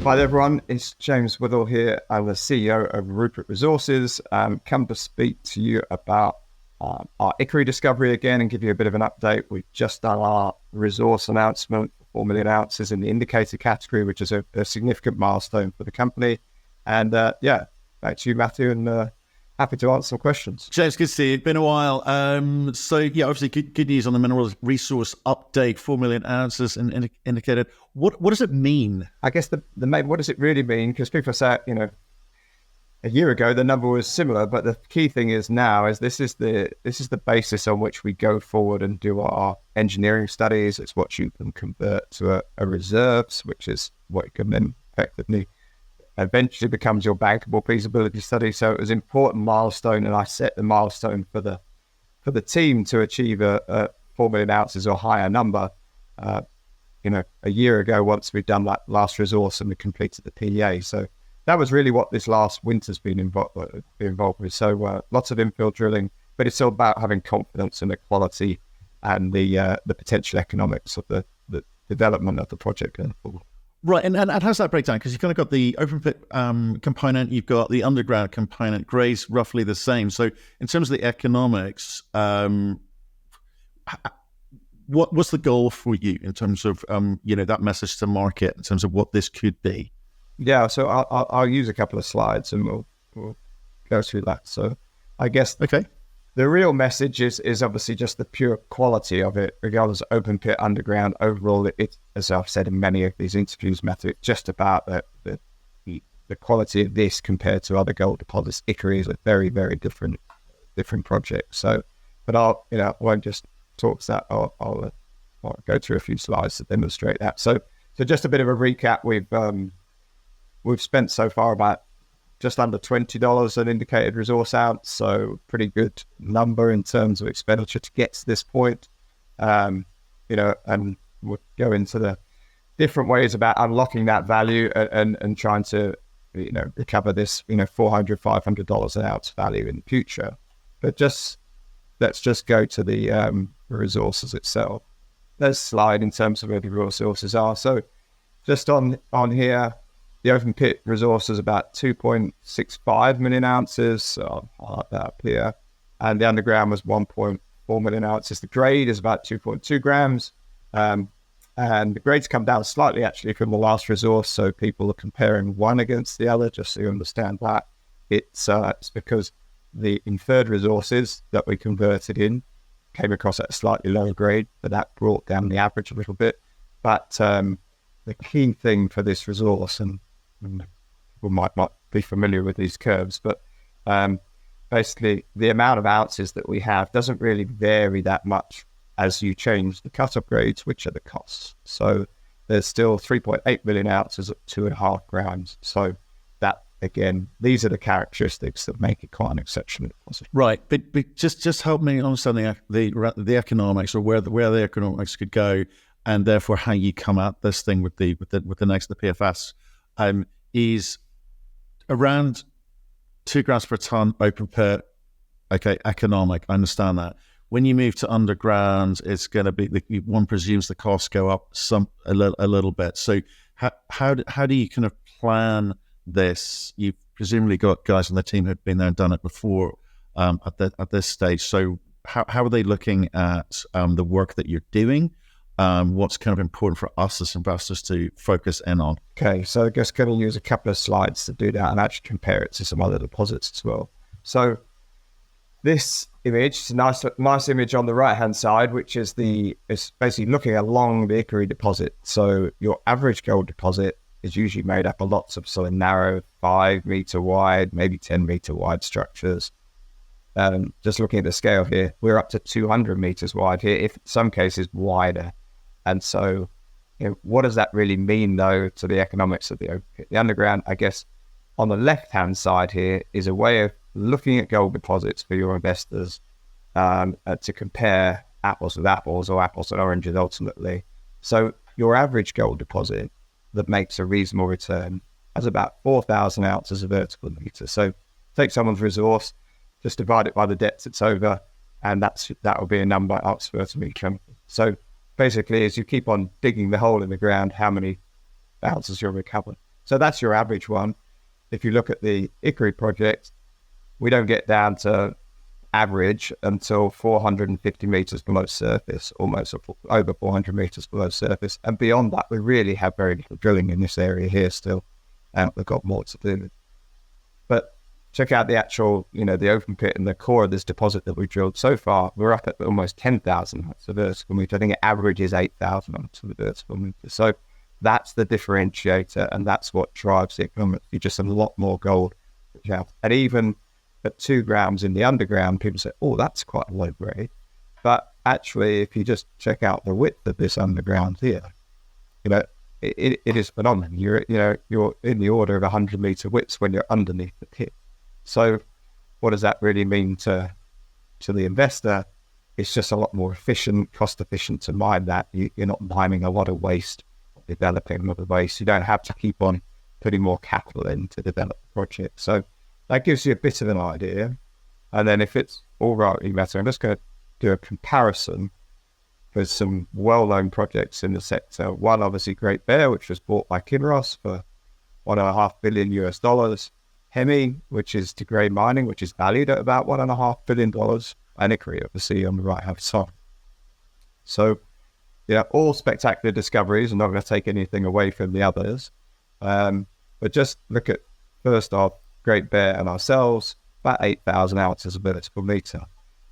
Hi there, everyone. It's James Withall here. I'm the CEO of Rupert Resources. Come to speak to you about our Ikkari discovery again and give you a bit of an update. We've just done our resource announcement for 4 million ounces in the indicator category, which is a significant milestone for the company. And back to you, Matthew, and happy to answer some questions. James, good to see you. It's been a while. Obviously good news on the mineral resource update, 4 million ounces indicated. What does it mean? I guess the main, what does it really mean? Because people say, a year ago the number was similar, but the key thing is now is this is the basis on which we go forward and do our engineering studies. It's what you can convert to a reserves, which is what you can then effectively eventually becomes your bankable feasibility study. So it was an important milestone, and I set the milestone for the team to achieve a 4 million ounces or higher number. A year ago, once we'd done that last resource and we completed the PEA. So that was really what this last winter's been involved with. So lots of infill drilling, but it's all about having confidence in the quality and the potential economics of the development of the project going forward. Right, and how's that breakdown? Because you've kind of got the open pit component, you've got the underground component, grades roughly the same. So in terms of the economics, what's the goal for you in terms of that message to market in terms of what this could be? Yeah, so I'll use a couple of slides and we'll go through that. So I guess the real message is obviously just the pure quality of it, regardless of open pit, underground. Overall, it, as I've said in many of these interviews, Matthew, it's just about the quality of this compared to other gold deposits. Ikkari is a very, very different project. So, but I won't just talk to that. I'll go through a few slides to demonstrate that. So just a bit of a recap. We've spent so far about just under $20 an indicated resource ounce, so pretty good number in terms of expenditure to get to this point. And we'll go into the different ways about unlocking that value and trying to, recover this, $400, $500 an ounce value in the future. But let's just go to the resources itself. There's a slide in terms of where the resources are. So just on here, the open pit resource is about 2.65 million ounces. So I'll highlight that up here. And the underground was 1.4 million ounces. The grade is about 2.2 grams. And the grades come down slightly actually from the last resource. So people are comparing one against the other, just so you understand that. It's because the inferred resources that we converted in came across at a slightly lower grade, but that brought down the average a little bit. But the key thing for this resource, and people might not be familiar with these curves, but basically the amount of ounces that we have doesn't really vary that much as you change the cut-off grades, which are the costs. So there's still 3.8 million ounces at 2.5 grams. So that, again, these are the characteristics that make it quite an exceptional deposit. Right, but just help me understand the economics, or where the economics could go, and therefore how you come at this thing with the PFS. Is around 2 grams per ton open pit. Okay, economic. I understand that. When you move to underground, it's going to be, one presumes the costs go up a little bit. So how do you kind of plan this? You've presumably got guys on the team who've been there and done it before at this stage. So how are they looking at the work that you're doing? What's kind of important for us as investors to focus in on? Okay, so I guess going to use a couple of slides to do that and actually compare it to some other deposits as well. So this image is a nice image on the right-hand side, which is basically looking along the Ikkari deposit. So your average gold deposit is usually made up of lots of sort of narrow 5 meter wide, maybe 10 meter wide structures. Just looking at the scale here, we're up to 200 meters wide here, if in some cases wider. And so, what does that really mean, though, to the economics of the open pit? The underground, I guess, on the left-hand side here is a way of looking at gold deposits for your investors to compare apples with apples or apples and oranges, ultimately. So your average gold deposit that makes a reasonable return has about 4,000 ounces of vertical meter. So take someone's resource, just divide it by the depth it's over, and that will be a number ounce vertical meter. So basically, as you keep on digging the hole in the ground, how many ounces you'll recover. So that's your average one. If you look at the Ikkari project, we don't get down to average until 450 meters below surface, almost over 400 meters below surface. And beyond that, we really have very little drilling in this area here still. We've got more to do. But check out the actual, the open pit and the core of this deposit that we drilled so far. We're up at almost 10,000 to vertical meter. I think it averages 8,000 to the vertical meter. So that's the differentiator, and that's what drives the economics. You just a lot more gold. And even at 2 grams in the underground, people say, oh, that's quite low grade. But actually, if you just check out the width of this underground here, it is phenomenal. You're in the order of 100 meter widths when you're underneath the pit. So what does that really mean to the investor? It's just a lot more efficient, cost efficient to mine that. You're not mining a lot of waste, developing a lot of waste. You don't have to keep on putting more capital in to develop the project. So that gives you a bit of an idea. And then if it's all right, I'm just going to do a comparison with some well-known projects in the sector. One, obviously, Great Bear, which was bought by Kinross for $1.5 billion US. Hemi, which is De Grey Mining, which is valued at about $1.5 billion. And Ikkari, obviously, on the right-hand side. So, all spectacular discoveries. I'm not going to take anything away from the others. But just look at, first off, Great Bear and ourselves, about 8,000 ounces of vertical meter.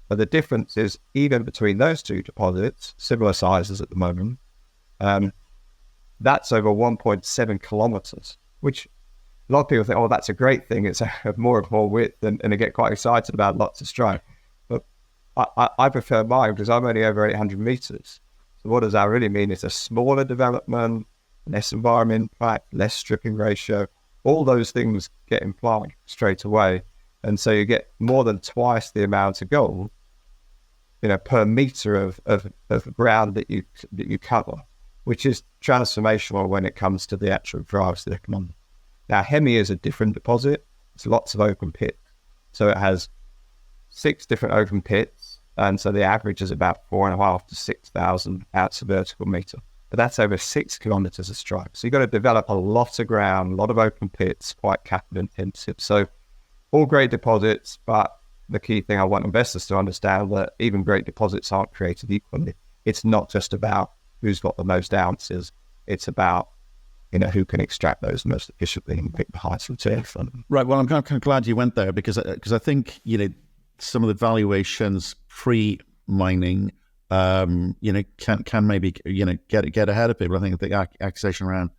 But the difference is, even between those two deposits, similar sizes at the moment, that's over 1.7 kilometers, which a lot of people think, oh, that's a great thing. It's more and more width, and they get quite excited about lots of strike. But I prefer mine because I'm only over 800 meters. So what does that really mean? It's a smaller development, less environment impact, less stripping ratio. All those things get implied straight away. And so you get more than twice the amount of gold, per meter of ground that you cover, which is transformational when it comes to the actual drives of the economy. Now, Hemi is a different deposit. It's lots of open pits. So it has 6 different open pits. And so the average is about 4,500 to 6,000 ounces of vertical meter. But that's over 6 kilometers of strike. So you've got to develop a lot of ground, a lot of open pits, quite capital intensive. So all great deposits, but the key thing I want investors to understand that even great deposits aren't created equally. It's not just about who's got the most ounces. It's about, who can extract those most efficiently and pick the highest return from them. Right. Well, I'm kind of glad you went there because I think, some of the valuations pre-mining, can maybe, get ahead of people. I think the accusation around,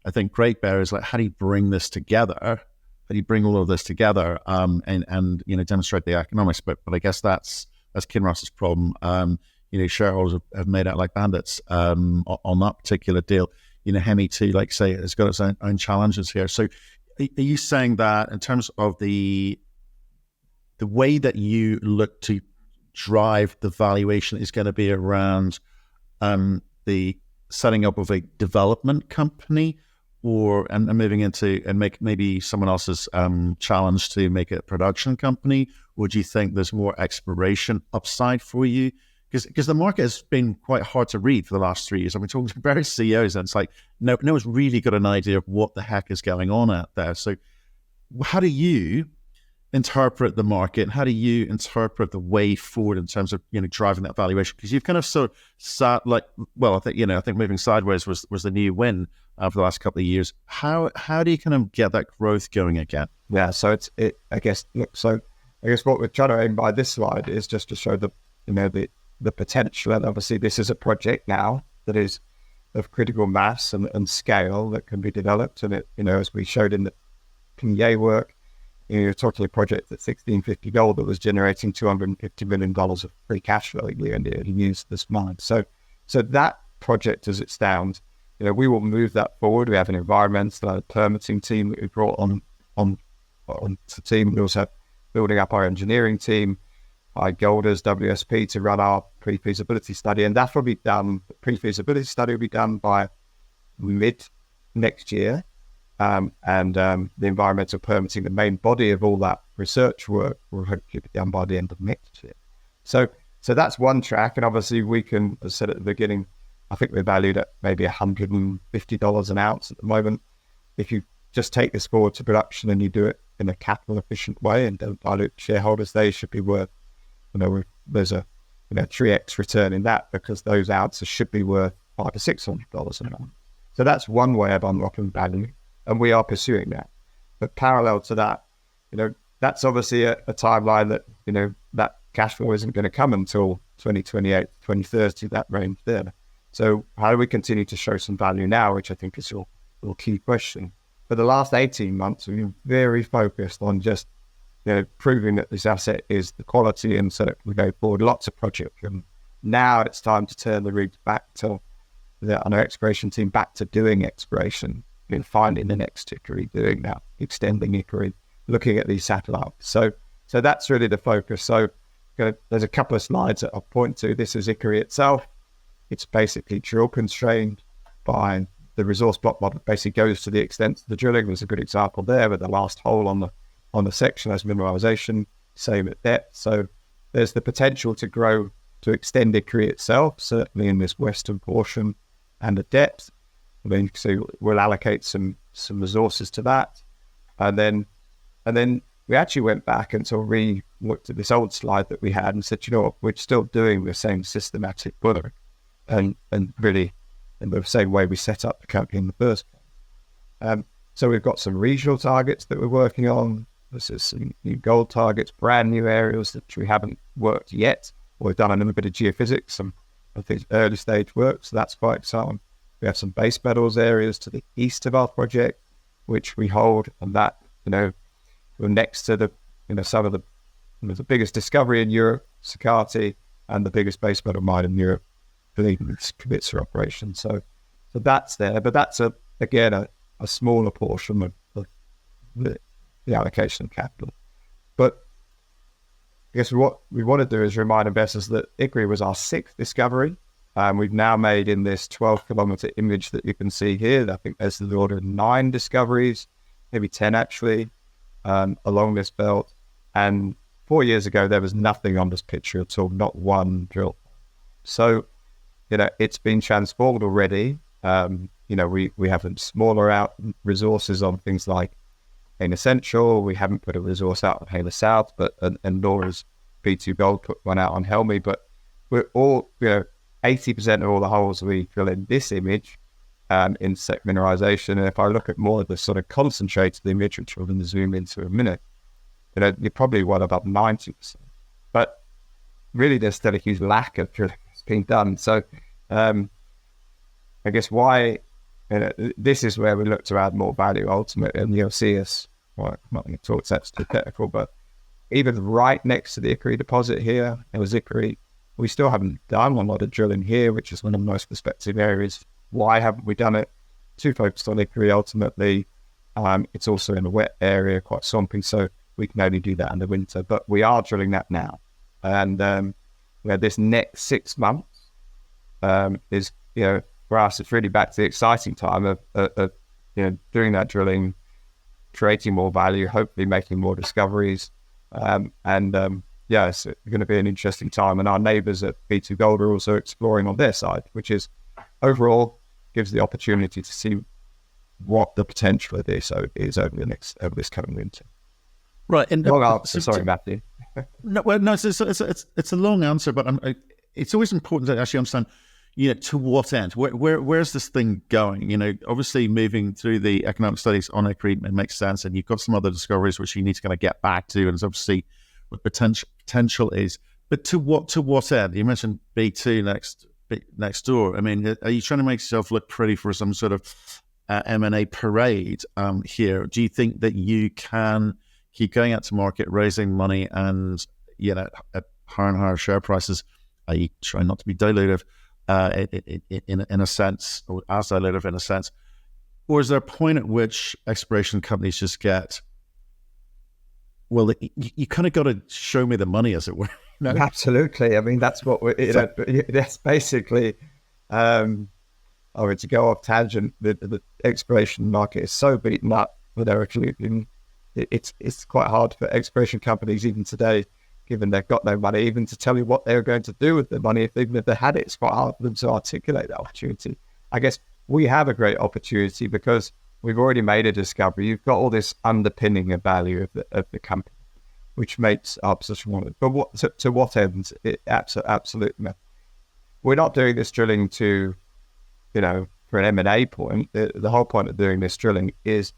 I think Great Bear is like, how do you bring this together? How do you bring all of this together and demonstrate the economics? But I guess that's Kinross's problem. Shareholders have made out like bandits on that particular deal. Hemi too, like say, has got its own challenges here. So are you saying that in terms of the way that you look to drive the valuation is going to be around the setting up of a development company and moving into and make maybe someone else's challenge to make it a production company? Or do you think there's more exploration upside for you? Because the market has been quite hard to read for the last 3 years. I've been talking to various CEOs and it's like, no one's really got an idea of what the heck is going on out there. So how do you interpret the market? How do you interpret the way forward in terms of driving that valuation? Because you've kind of sort of sat like, well, I think moving sideways was the new win for the last couple of years. How do you kind of get that growth going again? Yeah, so I guess what we're trying to aim by this slide is just to show the potential, and obviously this is a project now that is of critical mass and scale that can be developed, and it as we showed in the PEA work. You're talking a project at $1,650 gold that was generating $250 million of free cash flow a year and it used this mine. So that project as it stands, we will move that forward. We have an environmental and permitting team that we brought on the team. We also have building up our engineering team, our Golders, WSP, to run our pre-feasibility study. And that will be done, the pre-feasibility study will be done by mid next year. And the environmental permitting, the main body of all that research work, will hopefully be done by the end of next year. So that's one track, and obviously we can, as I said at the beginning, I think we're valued at maybe $150 an ounce at the moment. If you just take this forward to production and you do it in a capital efficient way and don't dilute shareholders, they should be worth, there's a 3x return in that, because those ounces should be worth $500 to $600 an ounce. So that's one way of unlocking value, and we are pursuing that. But parallel to that, that's obviously a timeline that, that cash flow isn't going to come until 2028, 2030, that range there. So how do we continue to show some value now, which I think is your key question. For the last 18 months, we've been very focused on just, proving that this asset is the quality, and so that we go forward lots of projects. And now it's time to turn the rig back to our exploration team back to doing exploration, finding the next Ikkari, doing that, extending Ikkari, looking at these satellites. So that's really the focus. So there's a couple of slides that I'll point to. This is Ikkari itself. It's basically drill constrained by the resource block model. Basically goes to the extent of the drilling. There's a good example there with the last hole on the section as mineralization, same at depth. So there's the potential to grow, to extend Ikkari itself, certainly in this western portion and at depth. So we'll allocate some resources to that. And then we actually went back and sort of re-looked at this old slide that we had and said, we're still doing the same systematic work and really in the same way we set up the company in the first place. So we've got some regional targets that we're working on. This is some new gold targets, brand new areas that we haven't worked yet. We've done a little bit of geophysics, some of these early stage work, so that's quite exciting. We have some base metals areas to the east of our project, which we hold, and that, we're next to the, some of the biggest discovery in Europe, Sakati, and the biggest base metal mine in Europe, Kavitsa operation. So that's there, but that's again a smaller portion of the allocation of capital. But I guess what we want to do is remind investors that Ikkari was our sixth discovery. We've now made in this 12-kilometer image that you can see here, I think there's the order of 9 discoveries, maybe 10 actually, along this belt. And 4 years ago, there was nothing on this picture at all, not one drill. So, it's been transformed already. We have some smaller out resources on things like Hemi Central. We haven't put a resource out on Hemi South, and nor has B2 Gold put one out on Hemi. But we're all, 80% of all the holes we drill in this image intersect mineralization. And if I look at more of the sort of concentrated image, which we're going to zoom into in a minute, you're probably well above 90%. But really, there's still a huge lack of drilling that's being done. So I guess why this is where we look to add more value ultimately, and you'll see us. Well, I'm not going to talk that's too technical, but even right next to the Ikkari deposit here, there was Ikkari. We still haven't done a lot of drilling here, which is one of the most prospective areas. Why haven't we done it? Too focused on Ikkari ultimately. It's also in a wet area, quite swampy, so we can only do that in the winter. But we are drilling that now, and this next 6 months is, for us, it's really back to the exciting time of doing that drilling, creating more value, hopefully making more discoveries, it's going to be an interesting time. And our neighbours at B2 Gold are also exploring on their side, which is overall gives the opportunity to see what the potential of this is over this coming winter. Right. And long answer, sorry, Matthew. It's a long answer, but it's always important to actually understand, to what end? Where's this thing going? Obviously moving through the economic studies on Ikkari, it makes sense, and you've got some other discoveries which you need to kind of get back to, and it's obviously what potential is. But to what end? You mentioned B2 next door. I mean, are you trying to make yourself look pretty for some sort of M&A parade here? Do you think that you can keep going out to market, raising money, and at higher and higher share prices, i.e. try not to be dilutive, in a sense, or as dilutive in a sense? Or is there a point at which exploration companies just get, well, you kind of got to show me the money, as it were? No, absolutely. I mean, that's what that's basically, to go off tangent, the exploration market is so beaten up with it's quite hard for exploration companies even today, given they've got no money, even to tell you what they're going to do with the money. Even if they had it, it's quite hard for them to articulate that opportunity. I guess we have a great opportunity because we've already made a discovery. You've got all this underpinning of value of the company, which makes our position one. But to what ends? It absolutely. We're not doing this drilling to, for an M&A point. The whole point of doing this drilling is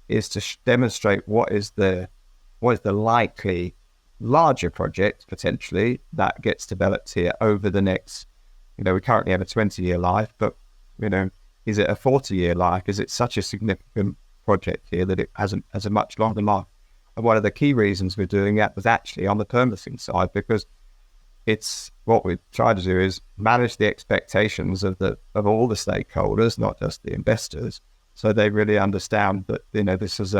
to demonstrate what is the likely larger project potentially that gets developed here over the next. We currently have a 20-year life, but is it a 40-year life? Is it such a significant project here that it has a much longer life? And one of the key reasons we're doing that was actually on the permitting side, because it's what we try to do is manage the expectations of all the stakeholders, not just the investors, so they really understand that this is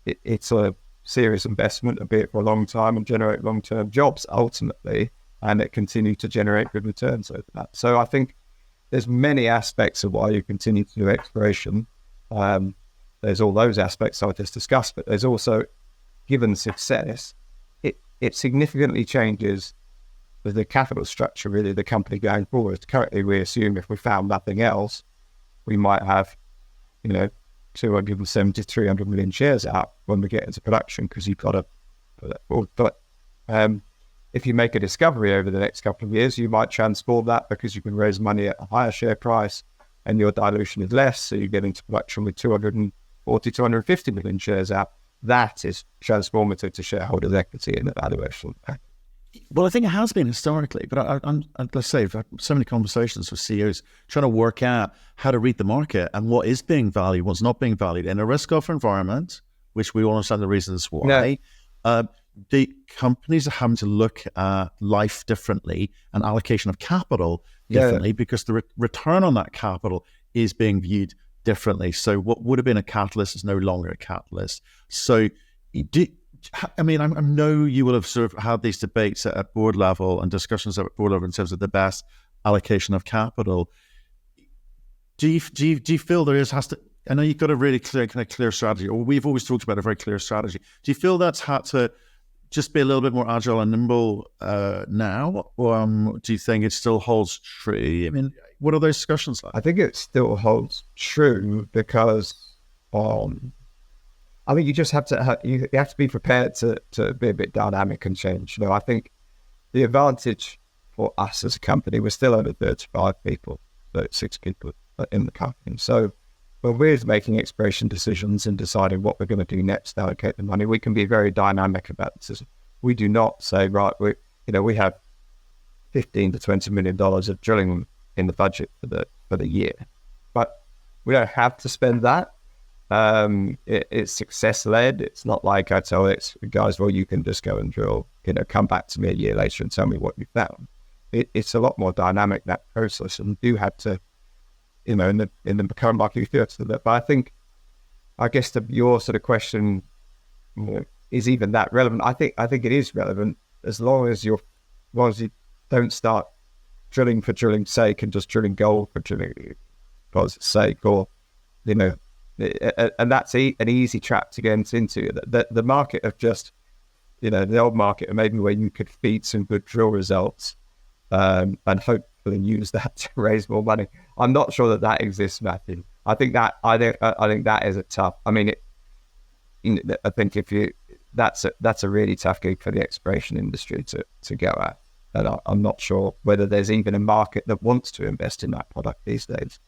it's a serious investment, albeit for a long time, and generate long-term jobs ultimately, and it continue to generate good returns over that. So I think there's many aspects of why you continue to do exploration. There's all those aspects I just discussed, but there's also, given success, it significantly changes the capital structure, really, the company going forward. Currently, we assume if we found nothing else, we might have, 270, 300 million shares out when we get into production, because you've got to put that forward. But if you make a discovery over the next couple of years, you might transform that because you can raise money at a higher share price and your dilution is less. So you get into production with 240, 250 million shares out. That is transformative to shareholders' equity in the valuation. Well, I think it has been historically, but let's say I've had so many conversations with CEOs trying to work out how to read the market and what is being valued, what's not being valued in a risk-off environment, which we all understand the reasons why. The companies are having to look at life differently and allocation of capital differently because the return on that capital is being viewed differently. So what would have been a catalyst is no longer a catalyst. So I know you will have sort of had these debates at board level and discussions at board level in terms of the best allocation of capital. Do you feel I know you've got a really clear strategy, or we've always talked about a very clear strategy. Do you feel that's had to just be a little bit more agile and nimble now, or do you think it still holds true? I mean, what are those discussions like? I think it still holds true because I think you just have to you have to be prepared to be a bit dynamic and change. I think the advantage for us as a company, we're still only 35 people, 36 people in the company. So when we're making exploration decisions and deciding what we're going to do next, allocate the money, we can be very dynamic about this. We do not say, right, we have $15 to $20 million of drilling in the budget for the year, but we don't have to spend that. It's success led. It's not like I tell guys, well, you can just go and drill, come back to me a year later and tell me what you found. It's a lot more dynamic, that process, and you do have to, in the current market, you feel to that. But I guess your sort of question, is even that relevant? I think it is relevant as long as you don't start drilling for drilling's sake and just drilling gold for drilling for its sake, or and that's an easy trap to get into. The market of just, the old market, maybe where you could feed some good drill results and hopefully use that to raise more money. I'm not sure that exists, Matthew. I think that is a tough. I mean, I think that's a really tough gig for the exploration industry to go at. And I'm not sure whether there's even a market that wants to invest in that product these days.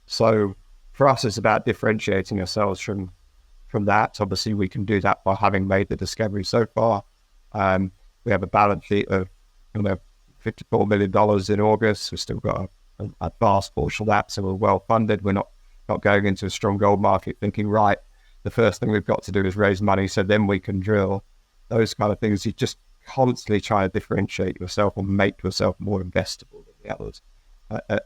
So for us, it's about differentiating ourselves from that. Obviously, we can do that by having made the discovery so far. We have a balance sheet of $54 million in August. We've still got a vast portion of that, so we're well funded. We're not going into a strong gold market thinking, right, the first thing we've got to do is raise money so then we can drill. Those kind of things. You just constantly try to differentiate yourself or make yourself more investable than the others.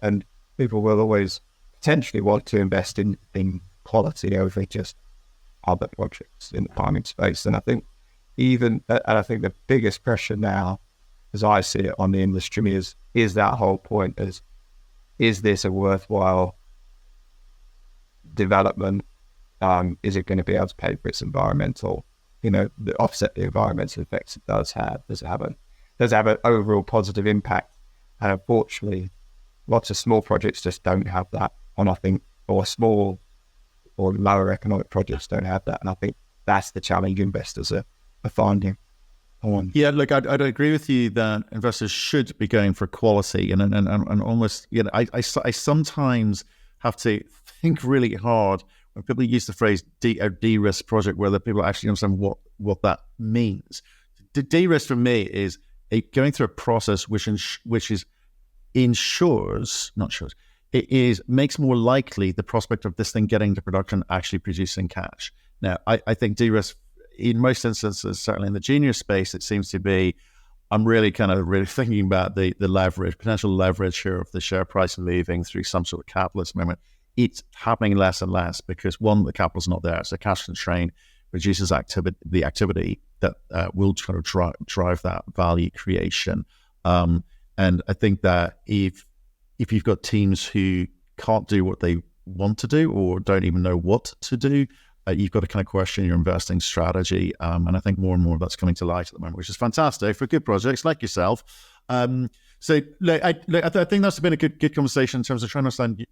And people will always potentially want to invest in quality over just other projects in the farming space. And I think the biggest pressure now, as I see it on the industry, is that whole point: is this a worthwhile development? Is it going to be able to pay for its environmental, offset the environmental effects it does have? Does it have an overall positive impact? And unfortunately, lots of small projects just don't have that. And I think or small or lower economic projects don't have that. And I think that's the challenge investors are finding. Yeah, look, I'd agree with you that investors should be going for quality, and almost, I sometimes have to think really hard when people use the phrase de-risk project, whether people actually understand what that means. The de-risk for me is going through a process which makes more likely the prospect of this thing getting to production, actually producing cash. Now, I think de-risk, in most instances, certainly in the junior space, it seems to be, I'm really thinking about the leverage, potential leverage here of the share price moving through some sort of capitalist movement. It's happening less and less because, one, the capital's not there. So cash constraint reduces the activity that will try to drive that value creation. And I think that if you've got teams who can't do what they want to do or don't even know what to do, you've got to kind of question your investing strategy. And I think more and more of that's coming to light at the moment, which is fantastic for good projects like yourself. So I think that's been a good conversation in terms of trying to understand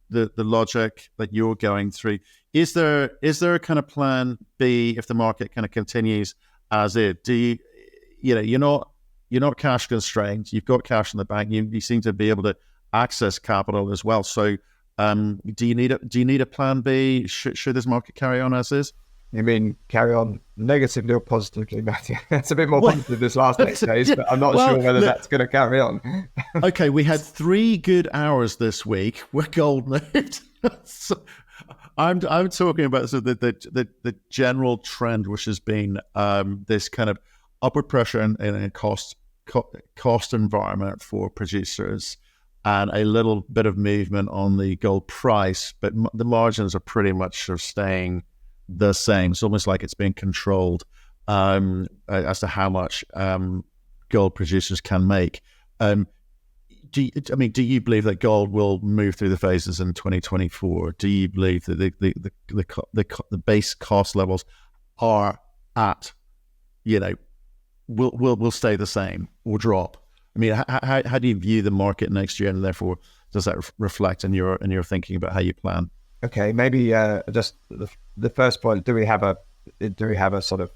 the logic that you're going through. Is there a kind of plan B if the market kind of continues as it? Do you're not cash constrained. You've got cash in the bank. You seem to be able to access capital as well. So do you need a plan B? Should this market carry on as is? You mean carry on negatively or positively, Matthew? It's a bit more positive this last 8 days, but I'm not sure whether that's going to carry on. Okay, we had 3 good hours this week where gold moved. So I'm talking about sort of the general trend, which has been this kind of upward pressure in a cost environment for producers, and a little bit of movement on the gold price, but the margins are pretty much sort of staying the same. It's almost like it's being controlled as to how much gold producers can make. Do you believe that gold will move through the phases in 2024? Do you believe that the base cost levels are at, will stay the same or drop? I mean, how do you view the market next year, and therefore does that reflect in your thinking about how you plan? Okay, maybe just the first point. Do we have a sort of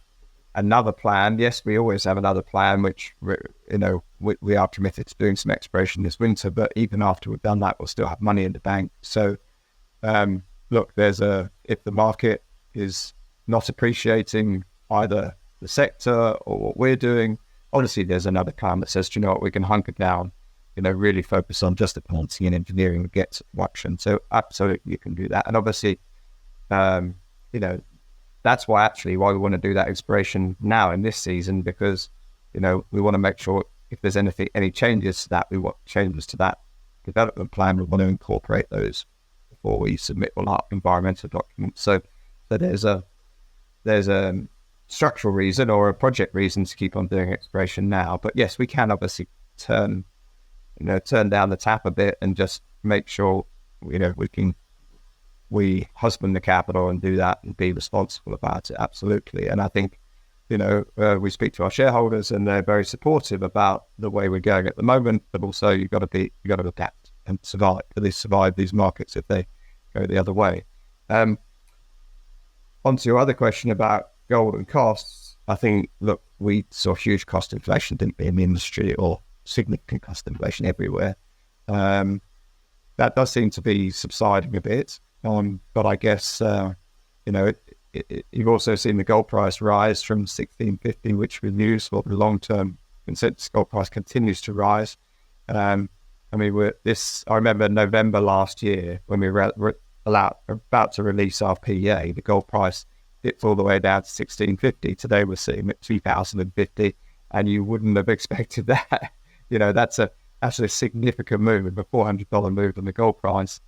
another plan? Yes, we always have another plan, which we are committed to doing some exploration this winter. But even after we've done that, we'll still have money in the bank. So, look, if the market is not appreciating either the sector or what we're doing, obviously there's another plan that says, we can hunker down, really focus on just accounting and engineering and get to production. So absolutely you can do that. And obviously, that's why we want to do that exploration now in this season, because, we want to make sure if there's any changes to that, we want changes to that development plan. We want to incorporate those before we submit all our environmental documents. So there's a structural reason or a project reason to keep on doing exploration now. But yes, we can obviously turn down the tap a bit and just make sure, we husband the capital and do that and be responsible about it. Absolutely. And I think, we speak to our shareholders and they're very supportive about the way we're going at the moment, but also you've got to adapt and survive, at least survive these markets if they go the other way. On to your other question about gold and costs. I think, look, we saw huge cost inflation, didn't we, in the industry, or significant cost inflation everywhere. That does seem to be subsiding a bit. But I guess, you've also seen the gold price rise from 1650, which we use for the long-term consensus. Gold price continues to rise. I remember November last year when we were about to release our PEA, the gold price dipped all the way down to 1650. Today we're sitting at 2050, and you wouldn't have expected that. That's actually a significant move, a $400 move in the gold price.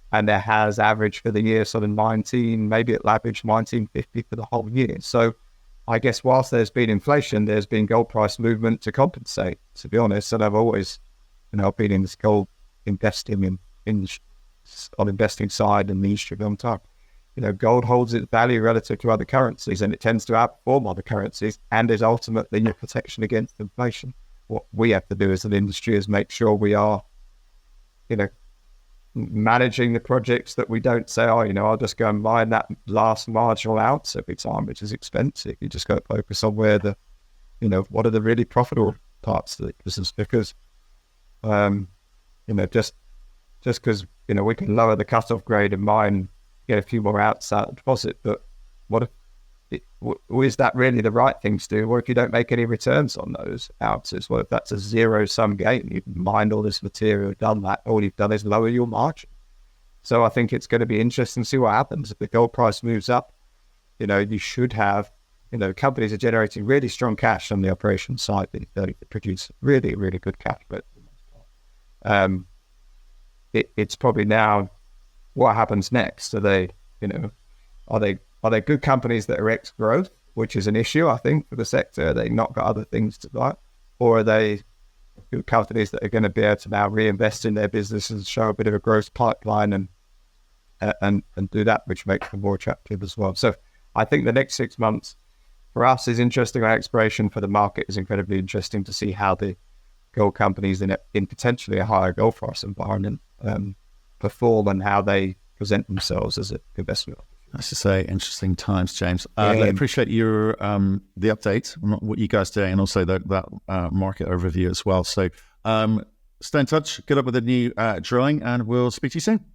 And there has averaged for the year sort of 19, maybe it'll average 1950 for the whole year. So I guess whilst there's been inflation, there's been gold price movement to compensate, to be honest. And I've always, been in this gold investing on investing side in the industry for a long time. Gold holds its value relative to other currencies, and it tends to outperform other currencies and is ultimately your protection against inflation. What we have to do as an industry is make sure we are, managing the projects that we don't say, oh, I'll just go and mine that last marginal ounce every time, which is expensive. You just got to focus on where what are the really profitable parts of the business, because, just because, we can lower the cutoff grade and mine, get a few more ounces out of the deposit, but is that really the right thing to do? Or if you don't make any returns on those ounces, well, if that's a zero-sum game, you've mined all this material, done that, all you've done is lower your margin. So I think it's going to be interesting to see what happens. If the gold price moves up, you should have, companies are generating really strong cash on the operations side. They produce really, really good cash. But it's probably now what happens next. Are they good companies that are ex-growth, which is an issue, I think, for the sector? They not got other things to buy? Or are they good companies that are going to be able to now reinvest in their business and show a bit of a growth pipeline and do that, which makes them more attractive as well? So I think the next 6 months for us is interesting on exploration. For the market is incredibly interesting to see how the gold companies in potentially a higher gold price environment perform and how they present themselves as an investment. That's to say, interesting times, James. I appreciate your the update on what you guys are doing, and also that market overview as well. So stay in touch, good luck with the new drilling, and we'll speak to you soon.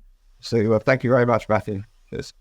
So thank you very much, Matthew. Cheers.